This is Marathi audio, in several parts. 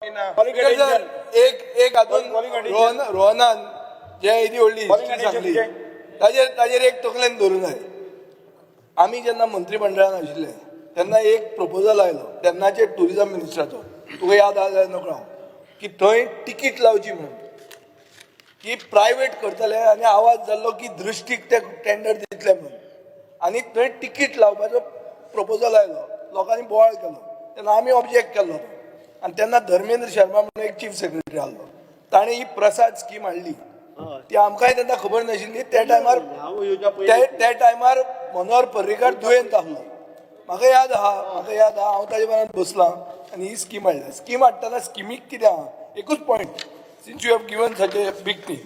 एक हातून रोहनान जे इदी व्हडली सांगली ताजेर एक तकलेन धरूं जाय. आमी जेन्ना मंत्रिमंडळान आशिल्ले तेन्ना एक प्रपोजल आयलो तेन्नाचे टुरिझम मिनिस्टराचो, तुका याद आहा जाल्यार नकळो, की थंय तिकीट लावची म्हणून, की प्रायवेट करतले आनी आवाज जाल्लो की दृश्टीक ते टेंडर दितले म्हणून, आनी थंय तिकीट लावपाचो प्रपोजल आयलो. लोकांनी बोवाळ केलो तेन्ना आमी ऑब्जेक्ट केल्लो आनी तेन्ना धर्मेंद्र शर्मा म्हणून एक चीफ सेक्रेटरी आसलो, ताणें ही प्रसाद स्कीम हाडली. ती आमकांय तेन्ना खबर नाशिल्ली. त्या टायमार मनोहर पर्रीकार दुयेंत आसलो. म्हाका याद आहा हांव ताजे बरोबर बसलां आनी ही स्कीम हाडल्या. स्कीम हाडटना स्किमीक कितें आहा एकूच point, since you have given such a big thing,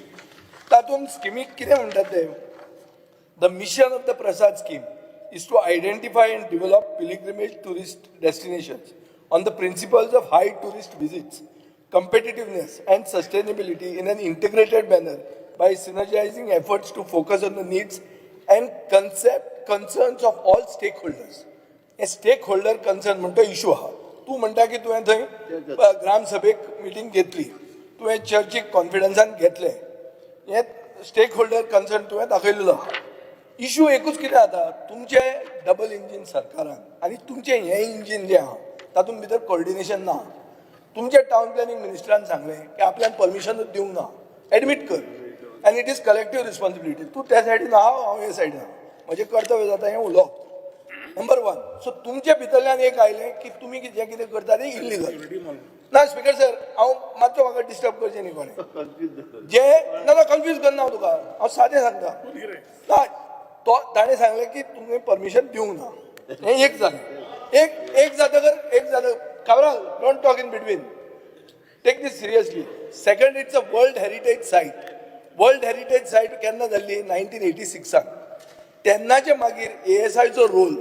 तातूंत स्किमीक कितें म्हणटात ते, the mission of the Prasad scheme is to identify and develop pilgrimage tourist destinations on the principles of high tourist visits, competitiveness and sustainability in an integrated manner by synergizing efforts to focus on the needs and concerns of all stakeholders. A stakeholder concern म्हणतो इशू आहा. तू म्हणटा की तुवें थंय ग्राम सभेक मिटींग घेतली, तुवें चर्चीक कॉन्फिडन्सान घेतले, हे स्टेक होल्डर कन्सर्न तुवें दाखयलेलो. इशू एकूच कितें जाता, तुमचे डबल इंजीन सरकारान आनी तुमचें हें इंजीन जें आहा तातूंत भितर कोऑर्डिनेशन ना. तुमच्या टावन प्लॅनिंग मिनिस्टरान सांगलें की आपल्यान परमिशनूच दिवंक ना, एडमीट कर, आनी इट इज कलेक्टीव रिस्पॉन्सिबिलिटी. तूं त्या सायडीन आहा, हांव हे सायडीन आहा, म्हजें कर्तव्य जाता हें उलोवप. Number one. सो तुमच्या भितरल्यान एक आयलें की तुमी जें कितें करता तें इल्लिगल. ना स्पीकर सर, हांव मातसो म्हाका डिस्टर्ब करचें न्ही कोणें. जें ना कन्फ्यूज करना हांव तुका, हांव सादें सांगता. ना तो ताणें सांगलें की तुमी परमिशन दिवंक ना, हें एक जालें. एक जातकर काबराल, don't talk in between, take this seriously. Second, it's a world heritage site. World heritage site केन्ना जाल्ली? 1986. तेन्नाचे मागीर ASIचो रोल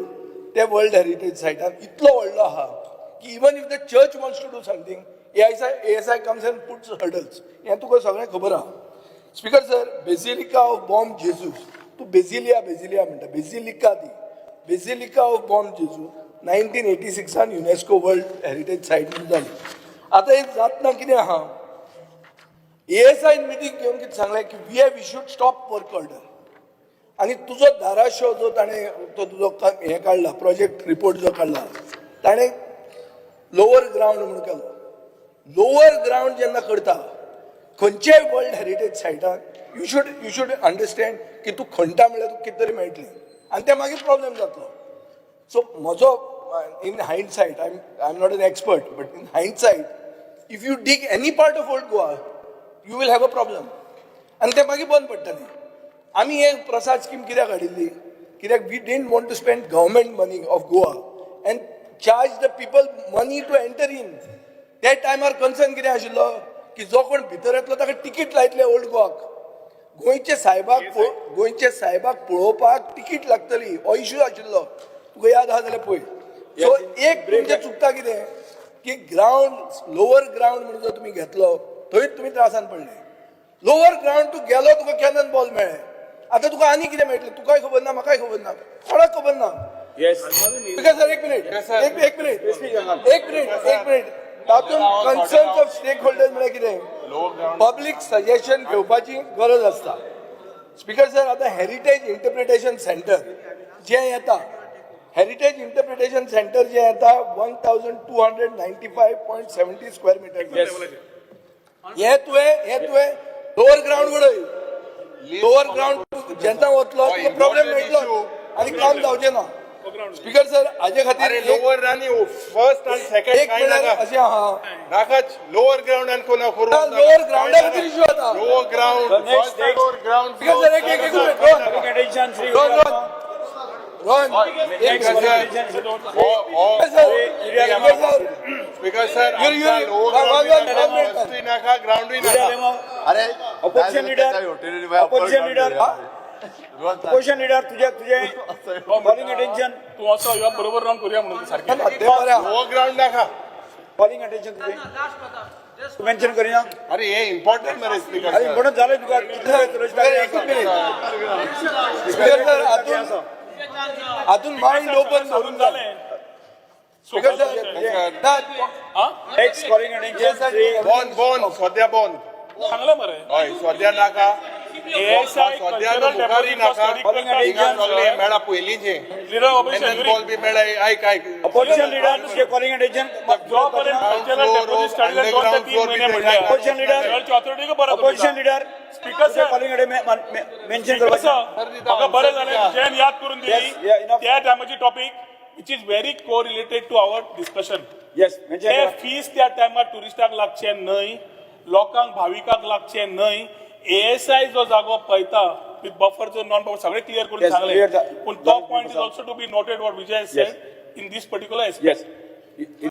ते वर्ल्ड हेरिटेज सायटान इतलो व्हडलो आहा की even if the church wants to do something, ASI comes and puts hurdles. हें तुका सगळें खबर आहा. Speaker sir, basilica of Bom Jesus, तू बेजिलिया म्हणटा, बेजिलिका ती बेजिलिका ऑफ बॉम जेजू 1986 युनेस्को वर्ल्ड हेरिटेज सायट जाली. आतां एक जातना कितें आहा, ASI मिटींग घेवन कितें सांगलें की we have issued stop work order. आनी तुजो धाराशिव जो ताणें तो तुजो हें काडला, प्रोजेक्ट रिपोर्ट जो काडला, ताणें लोवर ग्रावंड म्हणून केलो. लोवर ग्रावंड जेन्ना करता खंयचेय वर्ल्ड हेरिटेज सायटाक, यू शूड अंडरस्टँड की तूं खणटा म्हणल्यार तुका कितें तरी मेळटलें आनी तें मागीर प्रॉब्लेम जातलो. सो म्हजो in hindsight, I am not an expert, but in hindsight, if you dig any part of old Goa you will have a problem आनी तें मागीर बंद पडटलें. आमी हे प्रसाद स्कीम कित्याक हाडिल्ली? कित्याक we didn't want to spend government money of Goa and charge the people money to enter in. त्या टायमार कन्सर्न कितें आशिल्लो की जो कोण भितर येतलो ताका तिकीट लायतले ओल्ड गोवाक. गोंयचे सायबाक पळोवपाक तिकीट लागतली, हो इश्यू आशिल्लो. तुका याद आहा जाल्यार पळय. सो एक तुमचें चुकता कितें की ग्रावंड, लोवर ग्रावंड म्हणून जर तुमी घेतलो थंयच तुमी त्रासान पडले. लोवर ग्रावंड तूं गेलो, तुका कॅनन बॉल मेळ्ळे. आतां तुका आनी कितें मेळटलें तुकाय खबर ना, म्हाकाय खबर ना, कोणाक खबर ना. सर एक मिनिट तातूंत कन्सर्न्स ऑफ स्टेक होल्डर्स म्हळ्यार कितें? पब्लीक सजेशन घेवपाची गरज आसता. स्पीकर सर, आतां हेरिटेज इंटरप्रिटेशन सेंटर जें येता, हेरिटेज इंटरप्रिटेशन सेंटर जें येता 1295.70 स्क्वेअर मिटर. हे तुवें लोवर ग्रावंड उडय. लोवर ग्रावंड जेन्ना वतलो तुका प्रॉब्लेम मेळटलो आनी काम जावचें ना. स्पीकर सर, हाजे खातीर लोवर आनी फर्स्ट आनी सेकंड अशें आहा नाकाच. लोवर ग्राउंड आनी कोणा करू लोवर ग्रावंडा खातीर इश्यू जाता. Lower ground lower ground speaker sir, एक स्पीकर सर, नाका ग्राउंड अपोजिशन लीडर तुझे कॉलिंग अटेन्शन, तू असं या बरोबर राऊंड करूया म्हणून सारखं. लोवर ग्राउंड नाका कॉलिंग अटेन्शन तुझे मेन्शन करिना. अरे हे इम्पॉर्टंट मरे स्पीकर. अरे म्हणून झालं तुका हातून माइंड ओपन करून जालें. Because Next calling attention, Sri bone सद्या बोन चांगलं मरे हय सद्या नाका एएसआय सद्या कल्चरल मुखारी नाका Calling हिंगा attention. सगळे मेळा पयलींचे लीडर ऑपरेशन बॉल बी मेळा आयक opposition leader, तुझे calling attention. जोपर्यंत कल्चरल डेपोजिट स्टडीला 2 ते 3 महिने म्हणले Opposition leader. ऑथॉरिटी का बरं Opposition leader, Speaker तुझे sir. calling attention mention कसं करवायचं. म्हाका बरं जालें जैन याद करून Yes, दिली yeah, enough. त्या टायमाची topic which is very co related to our discussion Yes, mention हे करा. फीस त्या टायमार टुरिस्टाक लागचे न्हय लोकांक भाविकांक लागचे न्हय एएसआय जो जागो पळयता विथ बफर जो नॉन बफर सगळे क्लियर करून Yes, सांगले clear पूण तो point is also to be noted what Vijay said in this particular Yes.